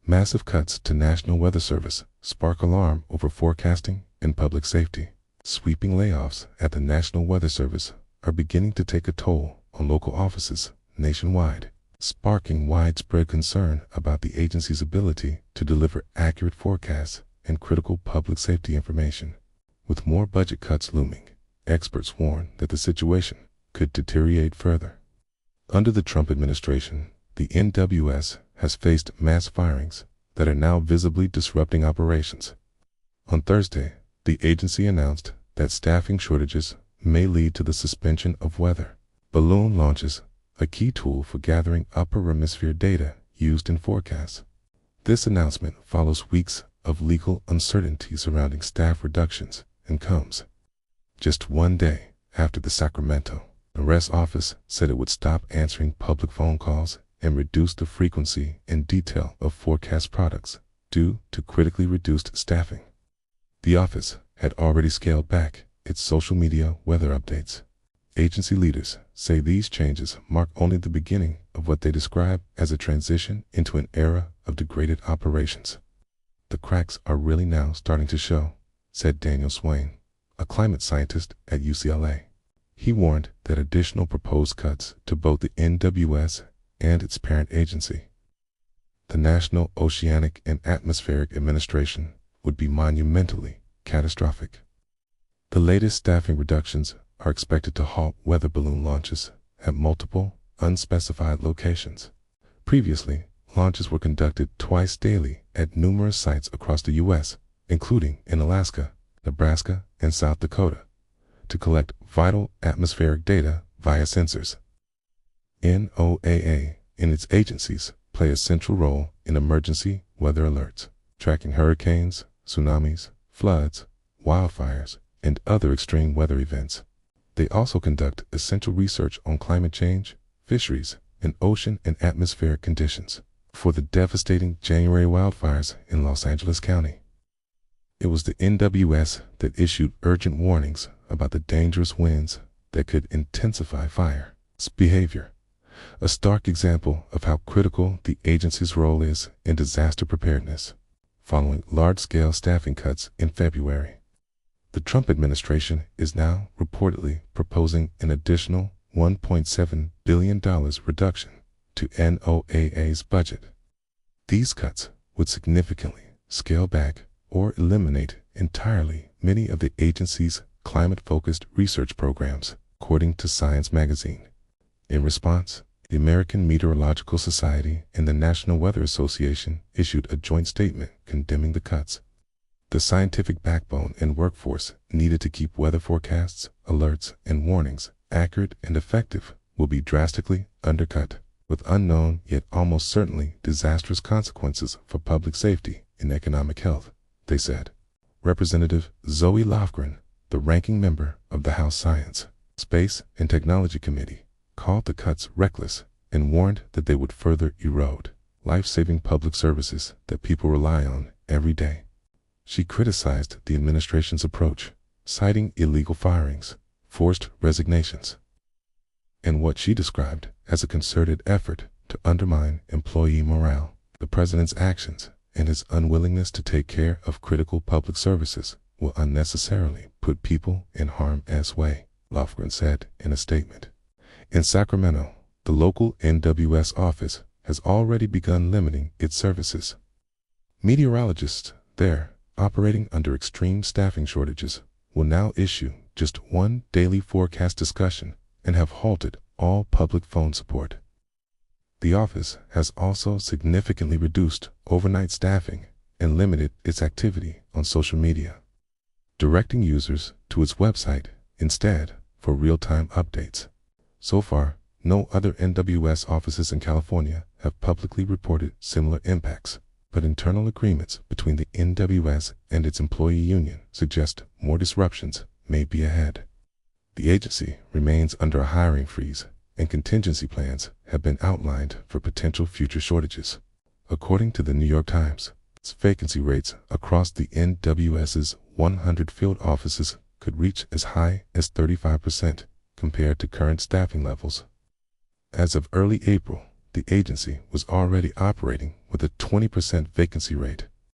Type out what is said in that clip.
Massive cuts to National Weather Service spark alarm over forecasting and public safety. Sweeping layoffs at the National Weather Service are beginning to take a toll on local offices nationwide, sparking widespread concern about the agency's ability to deliver accurate forecasts and critical public safety information. With more budget cuts looming, experts warn that the situation could deteriorate further. Under the Trump administration, the NWS has faced mass firings that are now visibly disrupting operations. On Thursday, the agency announced that staffing shortages may lead to the suspension of weather balloon launches, a key tool for gathering upper hemisphere data used in forecasts. This announcement follows weeks of legal uncertainty surrounding staff reductions and comes just one day after the Sacramento arrest office said it would stop answering public phone calls and reduce the frequency and detail of forecast products due to critically reduced staffing. The office had already scaled back its social media weather updates. Agency leaders say these changes mark only the beginning of what they describe as a transition into an era of degraded operations. The cracks are really now starting to show, said Daniel Swain, a climate scientist at UCLA. He warned that additional proposed cuts to both the NWS and its parent agency, the National Oceanic and Atmospheric Administration, would be monumentally catastrophic. The latest staffing reductions are expected to halt weather balloon launches at multiple, unspecified locations. Previously, launches were conducted twice daily at numerous sites across the U.S., including in Alaska, Nebraska, and South Dakota, to collect vital atmospheric data via sensors. NOAA and its agencies play a central role in emergency weather alerts, tracking hurricanes, tsunamis, floods, wildfires, and other extreme weather events. They also conduct essential research on climate change, fisheries, and ocean and atmospheric conditions. For the devastating January wildfires in Los Angeles County, it was the NWS that issued urgent warnings about the dangerous winds that could intensify fire's behavior, a stark example of how critical the agency's role is in disaster preparedness. Following large-scale staffing cuts in February, the Trump administration is now reportedly proposing an additional $1.7 billion reduction to NOAA's budget. These cuts would significantly scale back or eliminate entirely many of the agency's climate-focused research programs, according to Science magazine. In response, the American Meteorological Society and the National Weather Association issued a joint statement condemning the cuts. The scientific backbone and workforce needed to keep weather forecasts, alerts, and warnings accurate and effective will be drastically undercut, with unknown yet almost certainly disastrous consequences for public safety and economic health, they said. Representative Zoe Lofgren, the ranking member of the House Science, Space, and Technology Committee, called the cuts reckless and warned that they would further erode life-saving public services that people rely on every day. She criticized the administration's approach, citing illegal firings, forced resignations, and what she described as a concerted effort to undermine employee morale. The president's actions and his unwillingness to take care of critical public services will unnecessarily put people in harm's way, Lofgren said in a statement. In Sacramento, the local NWS office has already begun limiting its services. Meteorologists there, operating under extreme staffing shortages, will now issue just one daily forecast discussion and have halted all public phone support. The office has also significantly reduced overnight staffing and limited its activity on social media, directing users to its website instead for real-time updates. So far, no other NWS offices in California have publicly reported similar impacts, but internal agreements between the NWS and its employee union suggest more disruptions may be ahead. The agency remains under a hiring freeze, and contingency plans have been outlined for potential future shortages. According to the New York Times, its vacancy rates across the NWS's 100 field offices could reach as high as 35% compared to current staffing levels. As of early April, the agency was already operating with a 20% vacancy rate.